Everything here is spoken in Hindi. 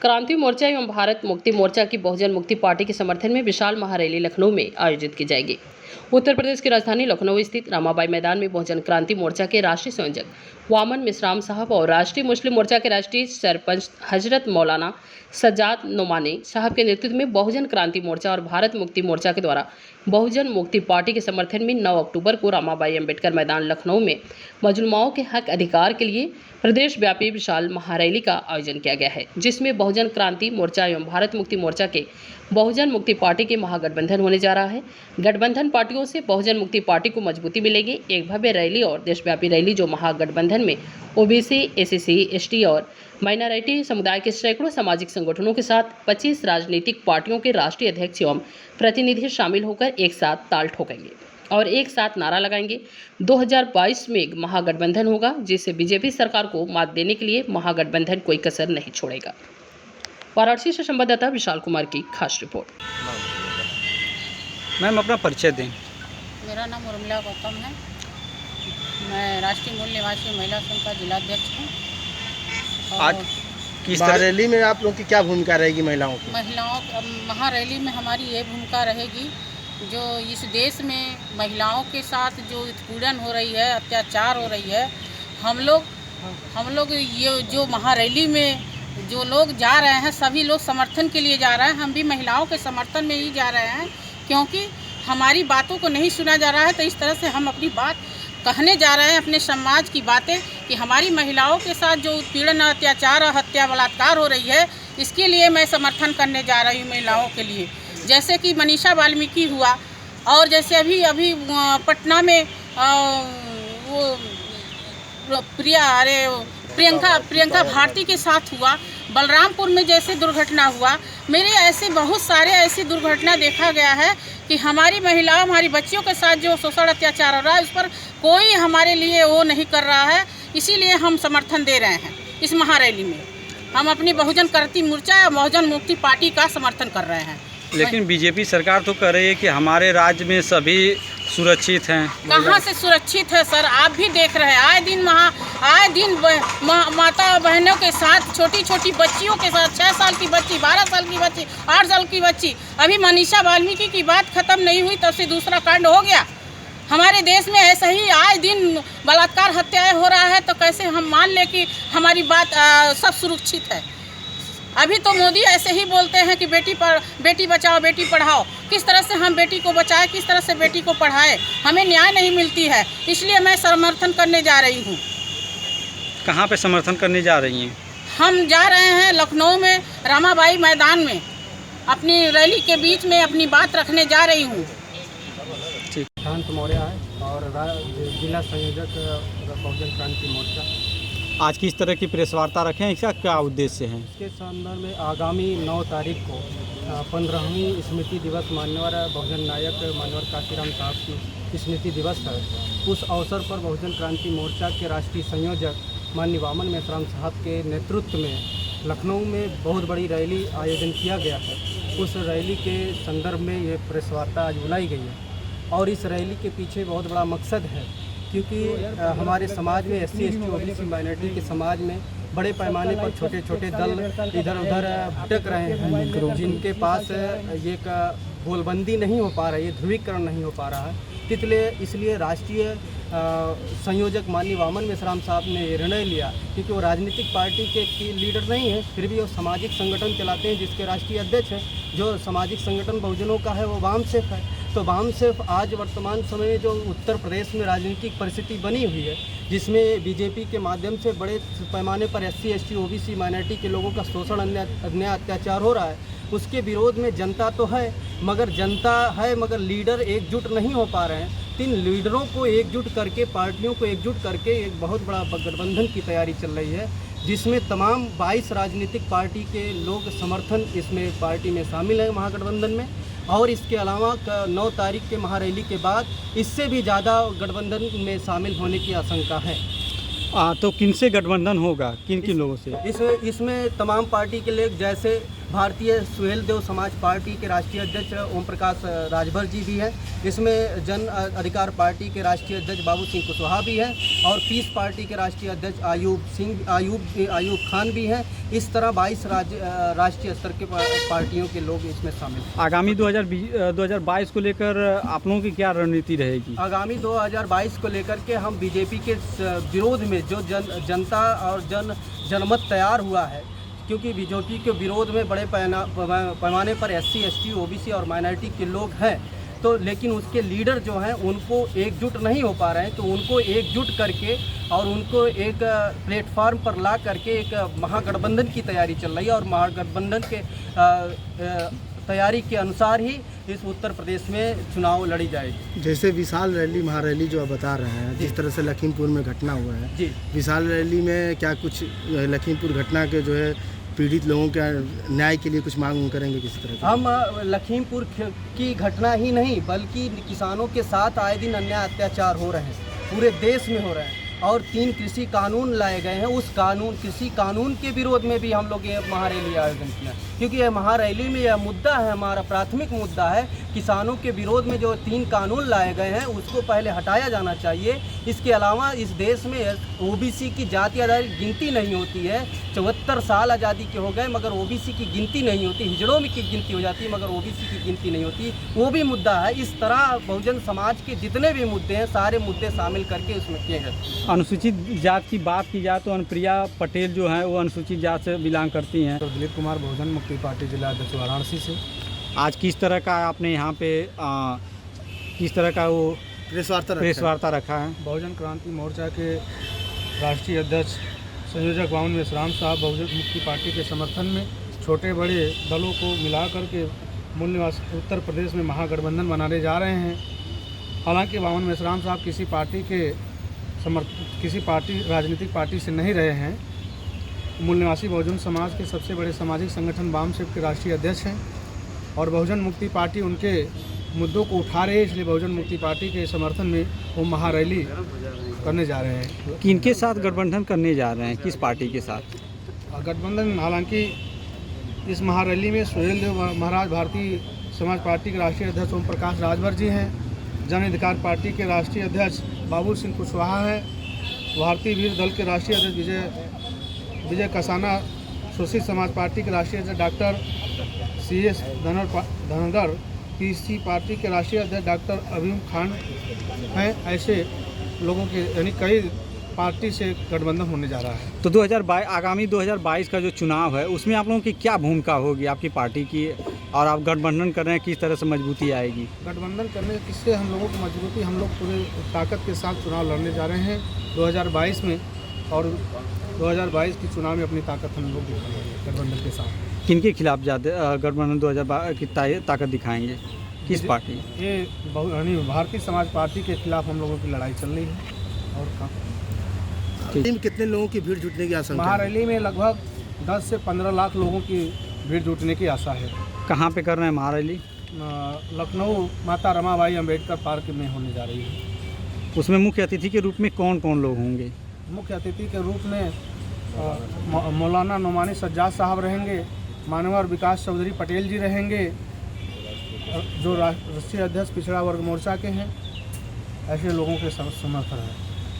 क्रांति मोर्चा एवं भारत मुक्ति मोर्चा की बहुजन मुक्ति पार्टी के समर्थन में विशाल महारैली लखनऊ में आयोजित की जाएगी। उत्तर प्रदेश की राजधानी लखनऊ स्थित रामाबाई मैदान में बहुजन क्रांति मोर्चा के राष्ट्रीय संयोजक वामन मिश्राम साहब और राष्ट्रीय मुस्लिम मोर्चा के राष्ट्रीय सरपंच हजरत मौलाना सज्जाद नोमानी साहब के नेतृत्व में बहुजन क्रांति मोर्चा और भारत मुक्ति मोर्चा के द्वारा बहुजन मुक्ति पार्टी के समर्थन में 9 अक्टूबर को रामाबाई अंबेडकर मैदान लखनऊ में मजलूमाओं के हक अधिकार के लिए प्रदेश व्यापी विशाल महारैली का आयोजन किया गया है, जिसमें बहुजन क्रांति मोर्चा एवं भारत मुक्ति मोर्चा के बहुजन मुक्ति पार्टी के महागठबंधन होने जा रहा है। गठबंधन पार्टियों से बहुजन मुक्ति पार्टी को मजबूती मिलेगी। एक भव्य रैली और देशव्यापी रैली जो महागठबंधन में ओबीसी, एससी, एसटी और माइनॉरिटी समुदाय के सैकड़ों सामाजिक संगठनों के साथ 25 राजनीतिक पार्टियों के राष्ट्रीय अध्यक्ष एवं प्रतिनिधि शामिल होकर एक साथ ताल ठोकेंगे और एक साथ नारा लगाएंगे। 2022 में महागठबंधन होगा, जिससे बीजेपी सरकार को मात देने के लिए महागठबंधन कोई कसर नहीं छोड़ेगा। वाराणसी से संवाददाता विशाल कुमार की खास रिपोर्ट। मैम, अपना परिचय दें। मेरा नाम उर्मिला गौतम है। मैं राष्ट्रीय मूल निवासी महिला संघ का जिलाध्यक्ष हूँ। आज किस महारैली में आप लोगों की क्या भूमिका रहेगी महिलाओं की? महारैली में हमारी ये भूमिका रहेगी, जो इस देश में महिलाओं के साथ जो उत्पीड़न हो रही है, अत्याचार हो रही है, हम लोग ये जो महारैली में जो लोग जा रहे हैं, सभी लोग समर्थन के लिए जा रहे हैं। हम भी महिलाओं के समर्थन में ही जा रहे हैं, क्योंकि हमारी बातों को नहीं सुना जा रहा है। तो इस तरह से हम अपनी बात कहने जा रहे हैं, अपने समाज की बातें, कि हमारी महिलाओं के साथ जो उत्पीड़न, अत्याचार और हत्या बलात्कार हो रही है, इसके लिए मैं समर्थन करने जा रही हूँ महिलाओं के लिए। जैसे कि मनीषा वाल्मीकि हुआ, और जैसे अभी पटना में वो प्रियंका भारती के साथ हुआ, बलरामपुर में जैसे दुर्घटना हुआ, मेरे ऐसे बहुत सारे ऐसी दुर्घटना देखा गया है कि हमारी महिलाओं, हमारी बच्चियों के साथ जो शोषण अत्याचार हो रहा है, उस पर कोई हमारे लिए वो नहीं कर रहा है। इसीलिए हम समर्थन दे रहे हैं। इस महारैली में हम अपनी बहुजन क्रांति मोर्चा या बहुजन मुक्ति पार्टी का समर्थन कर रहे हैं। लेकिन बीजेपी सरकार तो कह रही है कि हमारे राज्य में सभी सुरक्षित हैं। कहाँ से सुरक्षित है सर? आप भी देख रहे हैं, आए दिन माता बहनों के साथ, छोटी छोटी बच्चियों के साथ, 6 साल की बच्ची, 12 साल की बच्ची, 8 साल की बच्ची। अभी मनीषा वाल्मीकि की बात खत्म नहीं हुई, तब से दूसरा कांड हो गया। हमारे देश में ऐसा ही आए दिन बलात्कार, हत्याएं हो रहा है, तो कैसे हम मान लें कि हमारी बात सब सुरक्षित है? अभी तो मोदी ऐसे ही बोलते हैं कि बेटी बचाओ, बेटी पढ़ाओ। किस तरह से हम बेटी को बचाएं, किस तरह से बेटी को पढ़ाएं? हमें न्याय नहीं मिलती है, इसलिए मैं समर्थन करने जा रही हूँ। कहाँ पे समर्थन करने जा रही हैं? हम जा रहे हैं लखनऊ में रामाबाई मैदान में, अपनी रैली के बीच में अपनी बात रखने जा रही हूँ। शांत मौर्य है और जिला संयोजक बहुजन क्रांति मोर्चा। आज किस तरह की प्रेस वार्ता रखें, इसका क्या उद्देश्य है? इसके संदर्भ में आगामी 9 तारीख को 15वीं स्मृति दिवस मान्यवर बहुजन नायक मान्यवर काशीराम साहब की स्मृति दिवस है। उस अवसर पर बहुजन क्रांति मोर्चा के राष्ट्रीय संयोजक माननीय वामन मिश्राम साहब के नेतृत्व में लखनऊ में बहुत बड़ी रैली आयोजन किया गया है। उस रैली के संदर्भ में ये प्रेस वार्ता आज बुलाई गई है, और इस रैली के पीछे बहुत बड़ा मकसद है, क्योंकि हमारे समाज में SC, ST, OBC माइनॉरिटी के समाज में बड़े पैमाने पर छोटे छोटे दल इधर उधर भटक रहे हैं, जिनके पास ये गोलबंदी नहीं हो पा रही है, ध्रुवीकरण नहीं हो पा रहा है। इसलिए राष्ट्रीय संयोजक माननीय वामन मिश्राम साहब ने ये निर्णय लिया, क्योंकि वो राजनीतिक पार्टी के लीडर नहीं है, फिर भी वो सामाजिक संगठन चलाते हैं, जिसके राष्ट्रीय अध्यक्ष हैं। जो सामाजिक संगठन बहुजनों का है वो वामसेफ है। तो वामसेफ आज वर्तमान समय में जो उत्तर प्रदेश में राजनीतिक परिस्थिति बनी हुई है, जिसमें बीजेपी के माध्यम से बड़े पैमाने पर SC, ST, OBC माइनॉरिटी के लोगों का शोषण, अन्याय, अत्याचार हो रहा है, उसके विरोध में जनता तो है, मगर लीडर एकजुट नहीं हो पा रहे हैं। 3 लीडरों को एकजुट करके, पार्टियों को एकजुट करके एक बहुत बड़ा गठबंधन की तैयारी चल रही है, जिसमें तमाम 22 राजनीतिक पार्टी के लोग समर्थन इसमें पार्टी में शामिल हैं महागठबंधन में। और इसके अलावा 9 तारीख के महारैली के बाद इससे भी ज़्यादा गठबंधन में शामिल होने की आशंका है। तो किन से गठबंधन होगा, किन लोगों से? इसमें तमाम पार्टी के लोग, जैसे भारतीय सुहेल देव समाज पार्टी के राष्ट्रीय अध्यक्ष ओम प्रकाश राजभर जी भी हैं। इसमें जन अधिकार पार्टी के राष्ट्रीय अध्यक्ष बाबू सिंह कुशवाहा भी हैं और पीस पार्टी के राष्ट्रीय अध्यक्ष आयूब खान भी हैं। इस तरह 22 राष्ट्रीय स्तर के पार्टियों के लोग इसमें शामिल हैं। आगामी 2022 को लेकर आप लोगों की क्या रणनीति रहेगी? आगामी 2022 को लेकर के हम बीजेपी के विरोध में जो जनता और जनमत तैयार हुआ है, क्योंकि बीजेपी के विरोध में बड़े पैमाने पर SC, ST, OBC और माइनॉरिटी के लोग हैं, तो लेकिन उसके लीडर जो हैं उनको एकजुट नहीं हो पा रहे हैं। तो उनको एकजुट करके और उनको एक प्लेटफार्म पर ला करके एक महागठबंधन की तैयारी चल रही है और महागठबंधन के तैयारी के अनुसार ही इस उत्तर प्रदेश में चुनाव लड़ी जाएगी। जैसे विशाल रैली महारैली जो आप बता रहे हैं, जिस तरह से लखीमपुर में घटना हुआ है जी, विशाल रैली में क्या कुछ लखीमपुर घटना के जो है पीड़ित लोगों के न्याय के लिए कुछ मांग करेंगे किसी तरह की? हम लखीमपुर की घटना ही नहीं बल्कि किसानों के साथ आए दिन अन्याय अत्याचार हो रहे हैं, पूरे देश में हो रहे हैं और 3 कृषि कानून लाए गए हैं। उस कृषि कानून के विरोध में भी हम लोग ये महारैली आयोजन किया, क्योंकि यह महारैली में यह मुद्दा है, हमारा प्राथमिक मुद्दा है। किसानों के विरोध में जो 3 कानून लाए गए हैं उसको पहले हटाया जाना चाहिए। इसके अलावा इस देश में OBC की जाति आधारित गिनती नहीं होती है। 74 साल आज़ादी के हो गए मगर OBC की गिनती नहीं होती। हिजड़ों में की गिनती हो जाती है मगर OBC की गिनती नहीं होती, वो भी मुद्दा है। इस तरह बहुजन समाज के जितने भी मुद्दे हैं सारे मुद्दे शामिल करके उसमें किए गए। अनुसूचित जात की बात की जाए तो अनुप्रिया पटेल जो हैं वो अनुसूचित जात से बिलोंग करती हैं। तो दिलीप कुमार बहुजन मुक्ति पार्टी जिला अध्यक्ष वाराणसी से। आज किस तरह का आपने यहाँ पे किस तरह का वो प्रेस वार्ता रखा है? बहुजन क्रांति मोर्चा के राष्ट्रीय अध्यक्ष संयोजक वामन मेश्राम साहब बहुजन मुक्ति पार्टी के समर्थन में छोटे बड़े दलों को मिला करके मूल निवास उत्तर प्रदेश में महागठबंधन बनाने जा रहे हैं। हालांकि वामन मेश्राम साहब किसी राजनीतिक पार्टी से नहीं रहे हैं। मूल निवासी बहुजन समाज के सबसे बड़े सामाजिक संगठन वामशिव के राष्ट्रीय अध्यक्ष हैं और बहुजन मुक्ति पार्टी उनके मुद्दों को उठा रही है, इसलिए बहुजन मुक्ति पार्टी के समर्थन में वो महारैली करने जा रहे हैं। किनके साथ गठबंधन करने जा रहे हैं, किस पार्टी के साथ गठबंधन? हालांकि इस महारैली में सुहेल देव महाराज भारतीय समाज पार्टी के राष्ट्रीय अध्यक्ष ओम प्रकाश राजभर जी हैं, जन अधिकार पार्टी के राष्ट्रीय अध्यक्ष बाबू सिंह कुशवाहा हैं, भारतीय वीर दल के राष्ट्रीय अध्यक्ष विजय कसाना, शोषित समाज पार्टी के राष्ट्रीय अध्यक्ष doctor CS Dhangar, PC party के राष्ट्रीय अध्यक्ष डॉक्टर अभीम खान हैं। ऐसे लोगों के यानी कई पार्टी से गठबंधन होने जा रहा है। तो आगामी 2022 का जो चुनाव है उसमें आप लोगों की क्या भूमिका होगी आपकी पार्टी की, और आप गठबंधन कर रहे हैं, किस तरह से मजबूती आएगी? गठबंधन करने किससे हम लोगों की मजबूती, हम लोग पूरे ताकत के साथ चुनाव लड़ने जा रहे हैं 2022 में, और 2022 के चुनाव में अपनी ताकत हम लोग दिखाएंगे गठबंधन के साथ। किनके खिलाफ ज़्यादा गठबंधन 2022 की ताकत दिखाएंगे, किस पार्टी? ये भारतीय समाज पार्टी के खिलाफ हम लोगों की लड़ाई चल रही है। और कितने लोगों की भीड़ जुटने की आशंका? महारैली में लगभग 10 से 15 लाख लोगों की भीड़ जुटने की आशा है। कहाँ पे कर रहे हैं महारैली? लखनऊ माता रमाबाई अंबेडकर पार्क में होने जा रही है। उसमें मुख्य अतिथि के रूप में कौन कौन लोग होंगे? मुख्य अतिथि के रूप में मौलाना नोमानी सज्जाद साहब रहेंगे, मानवर विकास चौधरी पटेल जी रहेंगे, जो राष्ट्रीय अध्यक्ष पिछड़ा वर्ग मोर्चा के हैं। ऐसे लोगों के समर्थन है।